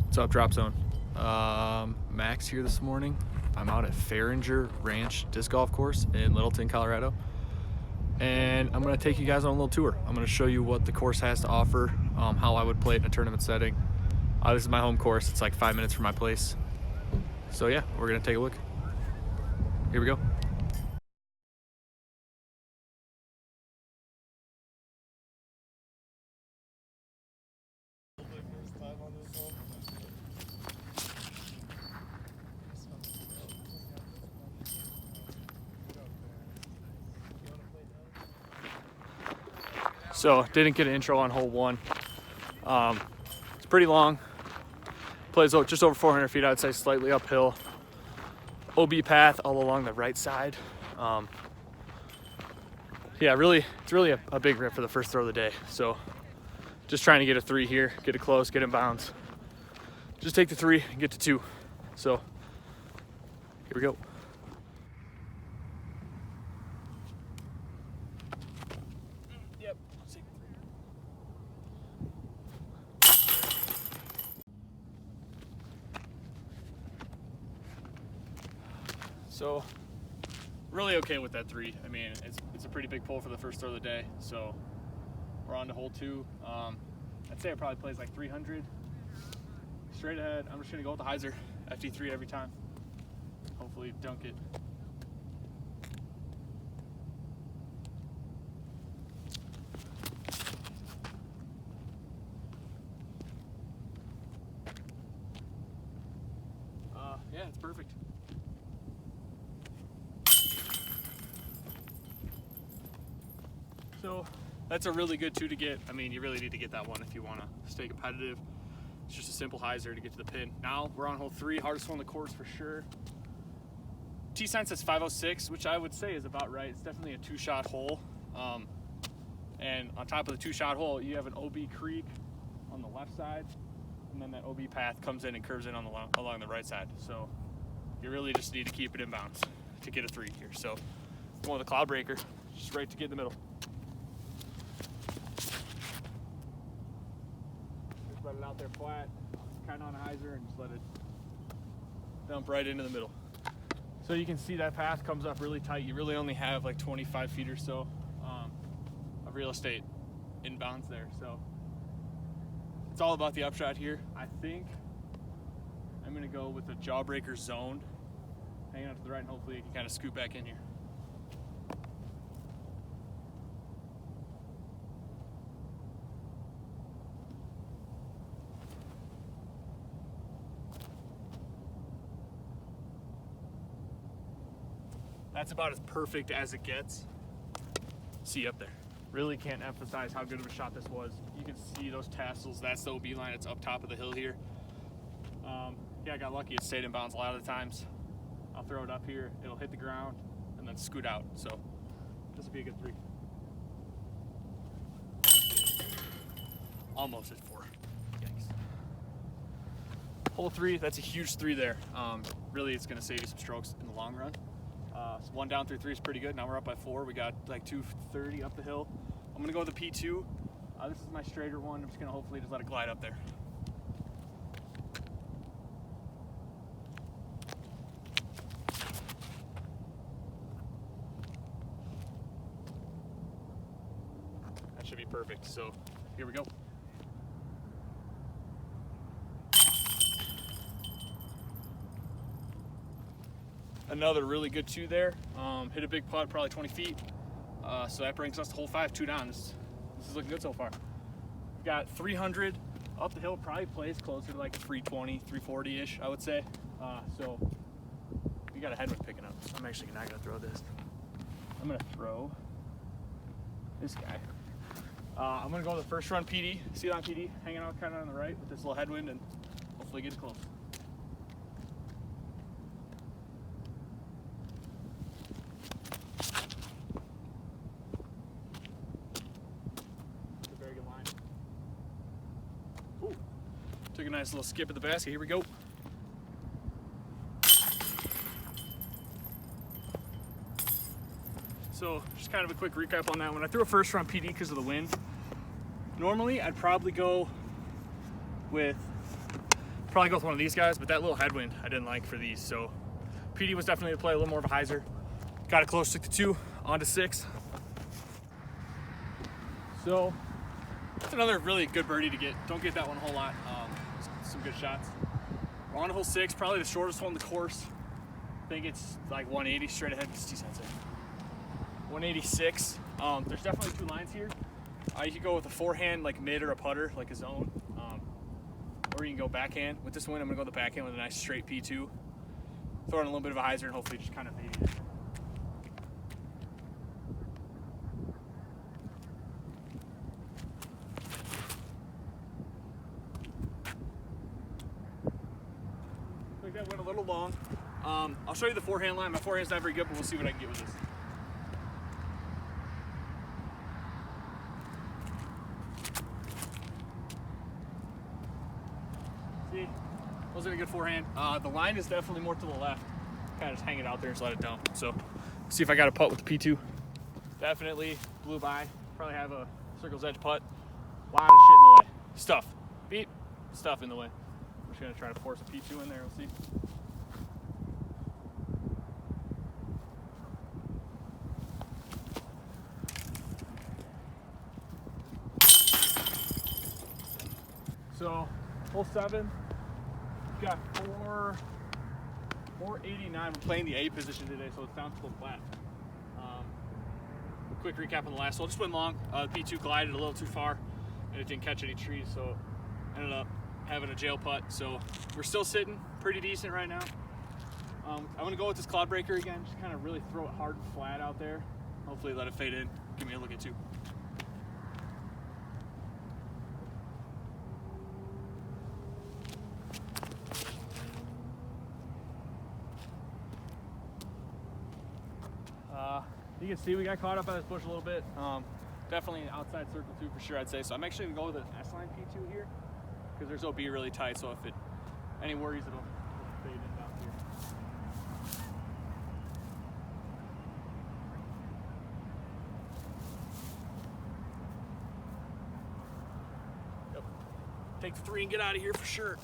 What's up, Drop Zone? Max here this morning. I'm out at Fehringer Ranch Disc Golf Course in Littleton, Colorado. And I'm going to take you guys on a little tour. I'm going to show you what the course has to offer, how I would play it in a tournament setting. This is my home course. It's like 5 minutes from my place. So yeah, we're going to take a look. Here we go. So didn't get an intro on hole 1. It's pretty long. Plays just over 400 feet, I'd say, slightly uphill. OB path all along the right side. Yeah, it's really a big rip for the first throw of the day. So just trying to get a 3 here, get it close, get in bounds. Just take the 3 and get to 2. So here we go. Yep. So really okay with that 3. I mean, it's a pretty big pull for the first throw of the day. So we're on to hole 2. I'd say it probably plays like 300. Straight ahead, I'm just gonna go with the hyzer, FD3 every time. Hopefully dunk it. Yeah, it's perfect. So that's a really good 2 to get. I mean, you really need to get that one if you want to stay competitive. It's just a simple hyzer to get to the pin. Now we're on hole 3, hardest one on the course for sure. Tee sign says 506, which I would say is about right. It's definitely a 2-shot hole. And on top of the 2-shot hole, you have an OB creek on the left side, and then that OB path comes in and curves in on along the right side. So you really just need to keep it in bounds to get a 3 here. So going with the cloud breaker, just right to get in the middle. Just let it out there flat, kind of on a hyzer, and just let it dump right into the middle. So you can see that path comes up really tight. You really only have like 25 feet or so of real estate inbounds there. So it's all about the upshot here. I think I'm gonna go with the jawbreaker zoned, hanging out to the right, and hopefully you can kind of scoot back in here. That's about as perfect as it gets. See up there. Really can't emphasize how good of a shot this was. You can see those tassels. That's the OB line. It's up top of the hill here. Yeah, I got lucky. It stayed in bounds a lot of the times. I'll throw it up here. It'll hit the ground and then scoot out. So this will be a good 3. Almost at 4. Yikes. Hole 3, that's a huge 3 there. Really, it's going to save you some strokes in the long run. So 1 down through 3 is pretty good. Now we're up by 4. We got like 230 up the hill. I'm gonna go with the P2. This is my straighter one. I'm just gonna hopefully just let it glide up there. That should be perfect. So here we go. Another really good 2 there. Hit a big putt, probably 20 feet. So that brings us to hole 5, 2 down. This is looking good so far. We've got 300 up the hill, probably plays closer to like 320, 340-ish, I would say. So we got a headwind picking up. So I'm actually not gonna throw this. I'm gonna throw this guy. I'm gonna go with the first run PD, see it on PD, hanging out kind of on the right with this little headwind and hopefully get it close. Took a nice little skip at the basket. Here we go. So just kind of a quick recap on that one. I threw a first round PD because of the wind. Normally I'd probably go with Probably go with one of these guys, but that little headwind I didn't like for these. So PD was definitely to play a little more of a hyzer. Got it close, took the 2, on to 6. So it's another really good birdie to get. Don't get that one a whole lot. Some good shots. We're on to hole 6, probably the shortest one on the course. I think it's like 180 straight ahead. 186. There's definitely 2 lines here. You could go with a forehand, like mid, or a putter, like a zone. Or you can go backhand. With this one, I'm gonna go the backhand with a nice straight P2. Throw in a little bit of a hyzer and hopefully just kind of baby it. I think that went a little long. I'll show you the forehand line. My forehand's not very good, but we'll see what I can get with this. See, wasn't a good forehand. The line is definitely more to the left. Kind of just hang it out there and just let it dump. So, see if I got a putt with the P2. Definitely blew by. Probably have a circle's edge putt. A lot of shit in the way. Stuff. Beep. Stuff in the way. I'm just gonna try to force a P2 in there. We'll see. So, hole 7, we've got 489. We're playing the A position today, so it's down to the flat. Quick recap on the last hole. Just went long. P2 glided a little too far, and it didn't catch any trees, so ended up having a jail putt. So we're still sitting pretty decent right now. I'm gonna go with this cloud breaker again. Just kind of really throw it hard and flat out there. Hopefully let it fade in. Give me a look at 2. You can see we got caught up on this bush a little bit. Definitely an outside circle 2 for sure, I'd say. So I'm actually gonna go with an S-line P2 here because there's OB really tight. So if it any worries, it'll fade in down here. Yep. Take the 3 and get out of here for sure.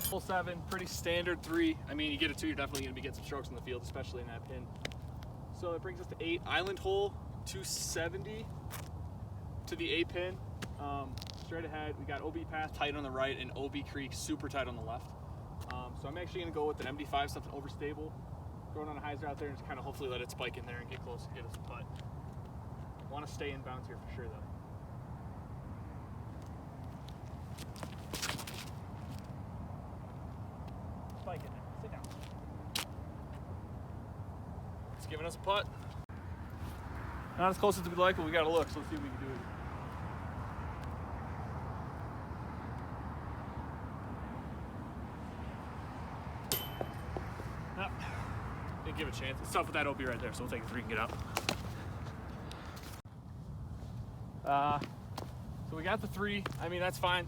Hole 7, pretty standard 3. I mean, you get a 2, you're definitely going to be getting some strokes in the field, especially in that pin. So that brings us to 8. Island hole 270 to the A pin. Straight ahead, we got OB path tight on the right and OB creek super tight on the left. So I'm actually going to go with an MD5, something overstable. Throwing on a hyzer out there and just kind of hopefully let it spike in there and get close and get us a putt. Want to stay in bounds here for sure, though. Spike in there. Sit down. It's giving us a putt. Not as close as we'd like, but we got to look, so let's see if we can do it. Nope. Didn't give it a chance. It's tough with that OB right there, so we'll take a 3 and get out. So we got the 3. I mean, that's fine.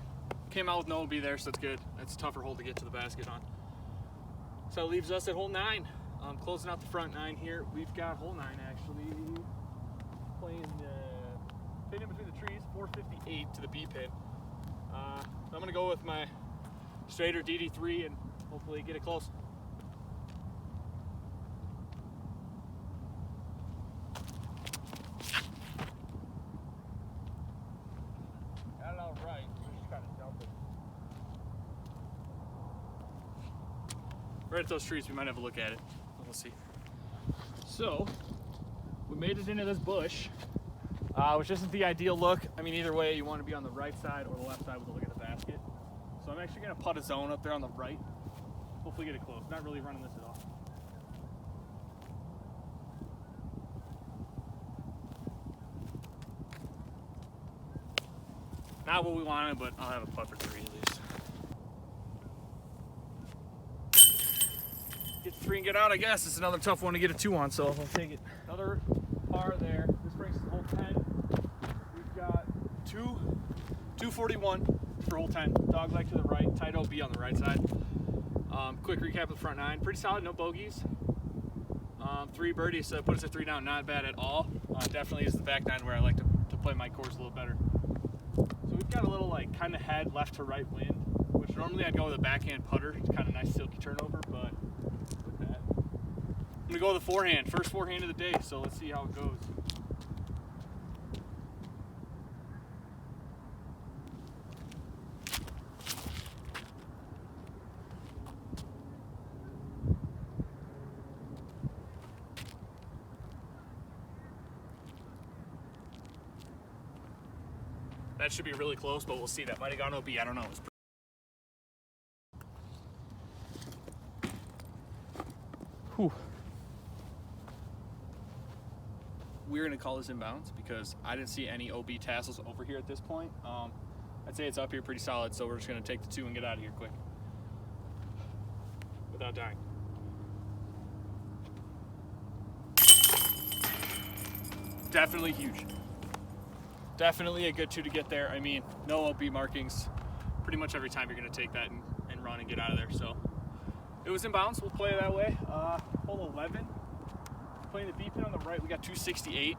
Came out with no OB there, so that's good. That's a tougher hole to get to the basket on. So it leaves us at hole 9. Closing out the front 9 here. We've got hole 9 actually playing pin in between the trees, 458 to the B pin. So I'm gonna go with my straighter DD3 and hopefully get it close. Got it all right. We just gotta dump it. Right at those trees, we might have a look at it. We'll see. So, we made it into this bush, which isn't the ideal look. I mean, either way, you want to be on the right side or the left side with a look at the basket. So I'm actually going to putt a zone up there on the right. Hopefully get it close. Not really running this at all. Not what we wanted, but I'll have a putt for 3 at least. Get the 3 and get out, I guess. It's another tough one to get a 2 on, so I'll take it. Another par there. This brings us to hole 10. We've got 241 for hole 10. Dog leg to the right, tight OB on the right side. Quick recap of the front 9. Pretty solid, no bogeys. 3 birdies, so put us at 3 down. Not bad at all. Definitely is the back 9 where I like to play my course a little better. So we've got a little like kind of head left to right wind, which normally I'd go with a backhand putter. It's kind of nice silky turnover, but with that, I'm gonna go with the forehand. First forehand of the day, so let's see how it goes. That should be really close, but we'll see. That might have gone OB. I don't know. Whew. We're going to call this inbounds because I didn't see any OB tassels over here at this point. I'd say it's up here pretty solid, so we're just going to take the 2 and get out of here quick without dying. Definitely huge. Definitely a good 2 to get there. I mean, no OB markings. Pretty much every time you're going to take that and run and get out of there. So it was in bounds. We'll play it that way. Hole 11. Playing the B pin on the right. We got 268.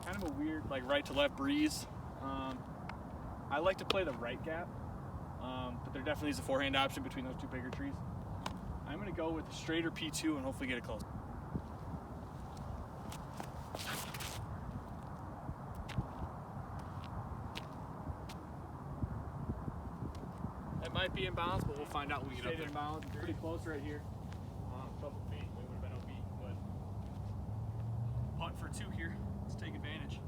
Kind of a weird, like, right to left breeze. I like to play the right gap, but there definitely is a forehand option between those 2 bigger trees. I'm going to go with a straighter P2 and hopefully get it close. Might be in bounds, but we'll find out when we get up there. In bounds, pretty close right here. Couple feet, it would have been OB, but punt for 2 here. Let's take advantage.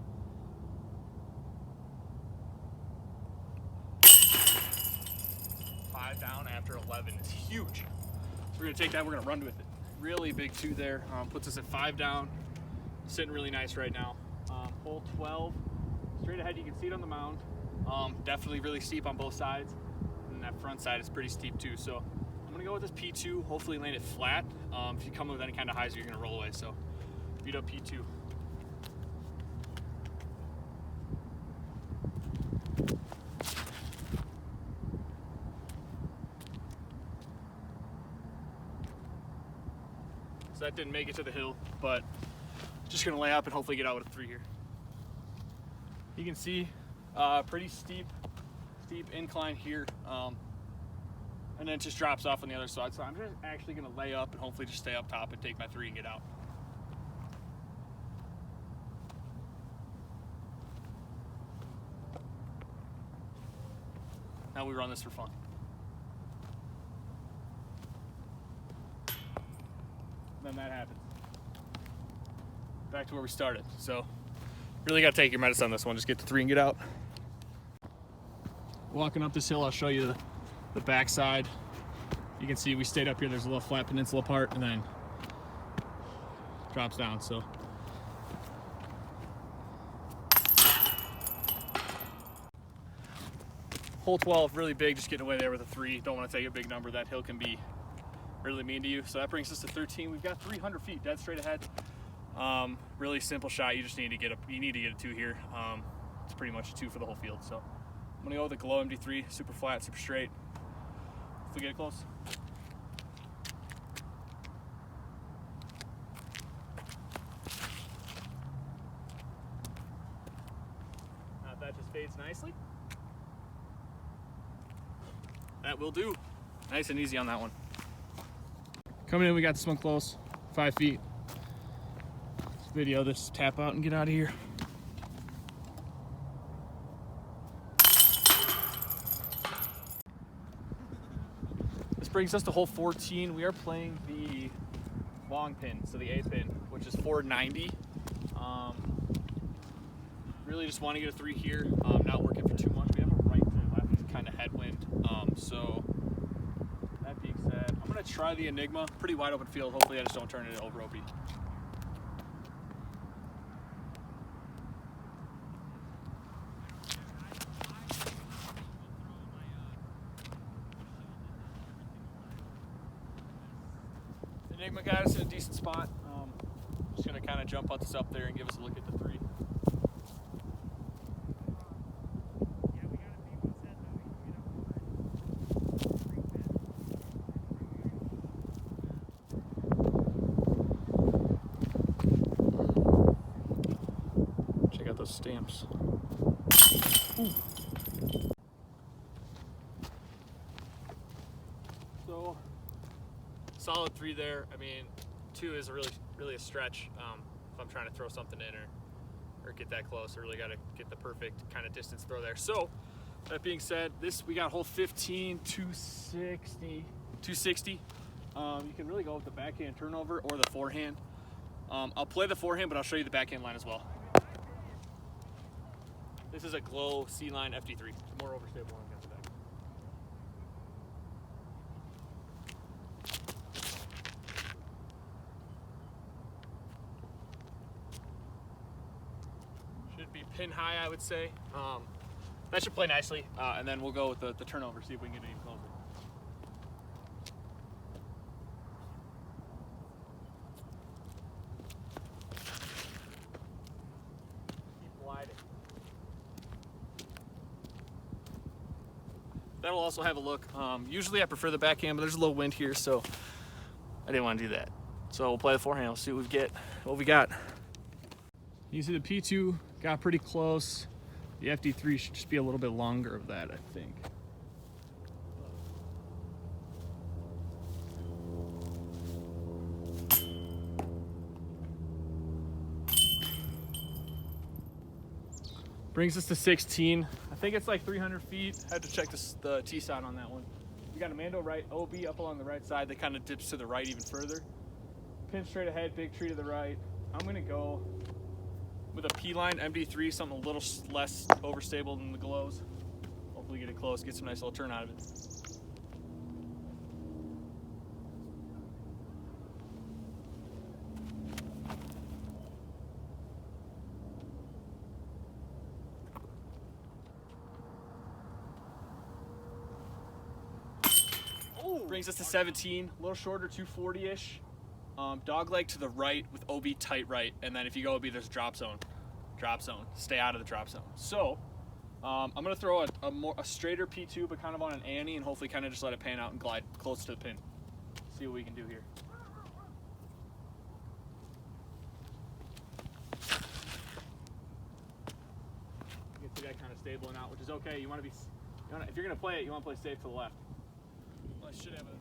Five down after 11 is huge. So we're gonna take that. We're gonna run with it. Really big 2 there. Puts us at 5 down. Sitting really nice right now. Hole 12, straight ahead. You can see it on the mound. Definitely really steep on both sides. That front side is pretty steep too, so I'm gonna go with this P2, hopefully land it flat. If you come with any kind of hyzer, you're gonna roll away, so beat up P2. So that didn't make it to the hill, but just gonna lay up and hopefully get out with a 3 here. You can see pretty steep incline here, and then it just drops off on the other side. So I'm just actually going to lay up and hopefully just stay up top and take my 3 and get out. Now we run this for fun. Then that happens. Back to where we started. So really got to take your medicine on this one. Just get the 3 and get out. Walking up this hill, I'll show you the back side. You can see we stayed up here. There's a little flat peninsula part and then drops down. So hole 12, really big, just getting away there with a 3. Don't want to take a big number. That hill can be really mean to you. So that brings us to 13. We've got 300 feet dead straight ahead. Really simple shot. You just need to get a 2 here. It's pretty much a 2 for the whole field. So I'm gonna go with a Glow MD3, super flat, super straight. If we get it close. Now if that just fades nicely, that will do. Nice and easy on that one. Coming in, we got this one close, 5 feet. Let's video this, tap out and get out of here. Brings us to hole 14. We are playing the long pin, so the A pin, which is 490. Really just want to get a 3 here. Not working for too much. We have a right to left kind of headwind. So that being said, I'm gonna try the Enigma. Pretty wide open field. Hopefully I just don't turn it over OB. Enigma got us in a decent spot. Just gonna kind of jump putt this up there and give us a look at the 3. those stamps. Ooh. So, solid 3 there. I mean, 2 is really a stretch if I'm trying to throw something in or get that close. I really got to get the perfect kind of distance throw there. So, that being said, we got hole 15, 260. You can really go with the backhand turnover or the forehand. I'll play the forehand, but I'll show you the backhand line as well. This is a Glow C-Line FD3. It's a more overstable one against the back. Should be pin high, I would say. That should play nicely, and then we'll go with the turnover, see if we can get any closer. That'll also have a look. Usually I prefer the backhand, but there's a little wind here, so I didn't want to do that. So we'll play the forehand. We'll see what we got. You see the P2 got pretty close. The FD3 should just be a little bit longer of that, I think. Brings us to 16. I think it's like 300 feet. I had to check the T-side on that one. We got a Mando right, OB up along the right side that kind of dips to the right even further. Pin straight ahead, big tree to the right. I'm gonna go with a P-line MD3, something a little less overstable than the Glows. Hopefully get it close, get some nice little turn out of it. Brings us to 17, a little shorter, 240-ish. Dog leg to the right with OB tight right, and then if you go OB, there's drop zone. Drop zone. Stay out of the drop zone. So, I'm gonna throw a straighter P2, but kind of on an ante, and hopefully kind of just let it pan out and glide close to the pin. See what we can do here. You can see that kind of stabling out, which is okay. You want to be, if you're gonna play it, you want to play safe to the left. Well, I should have a.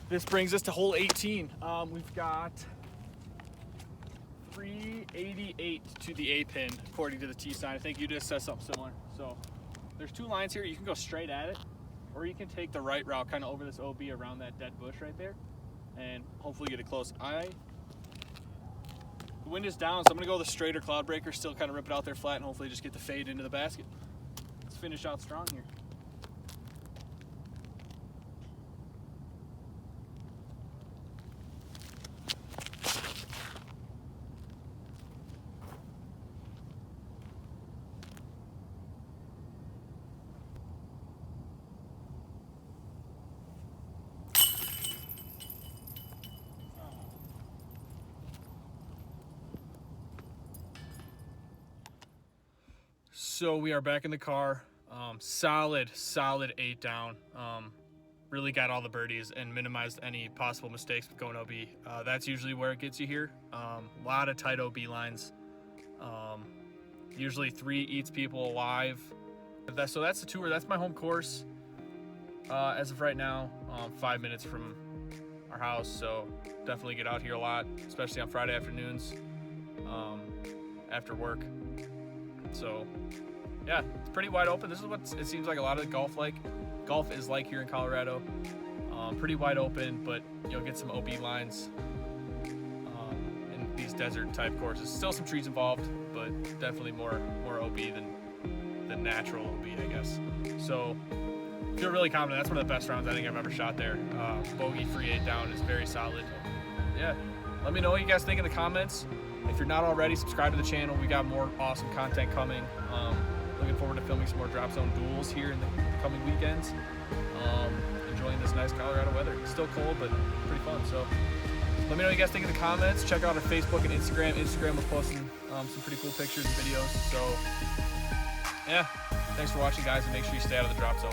This brings us to hole 18. We've got 388 to the A pin, according to the T sign. I think you just said something similar. So there's 2 lines here. You can go straight at it, or you can take the right route, kind of over this OB around that dead bush right there, and hopefully get it close. The wind is down, so I'm gonna go with a straighter cloud breaker, still kind of rip it out there flat, and hopefully just get the fade into the basket. Let's finish out strong here. So we are back in the car. Solid 8 down. Really got all the birdies and minimized any possible mistakes with going OB. That's usually where it gets you here. A lot of tight OB lines. Usually 3 eats people alive. So that's the tour. That's my home course. As of right now, 5 minutes from our house. So definitely get out here a lot, especially on Friday afternoons after work. So yeah, it's pretty wide open. This is what it seems like a lot of the golf is like here in Colorado. Pretty wide open, but you'll get some OB lines in these desert type courses. Still some trees involved, but definitely more OB than natural OB, I guess. So feel really confident. That's one of the best rounds I think I've ever shot there. Bogey free 8 down is very solid. Yeah, let me know what you guys think in the comments. If you're not already, subscribe to the channel. We got more awesome content coming. Looking forward to filming some more drop zone duels here in the coming weekends. Enjoying this nice Colorado weather. It's still cold, but pretty fun. So let me know what you guys think in the comments. Check out our Facebook and Instagram. Instagram, we're posting some pretty cool pictures and videos. So yeah, thanks for watching, guys, and make sure you stay out of the drop zone.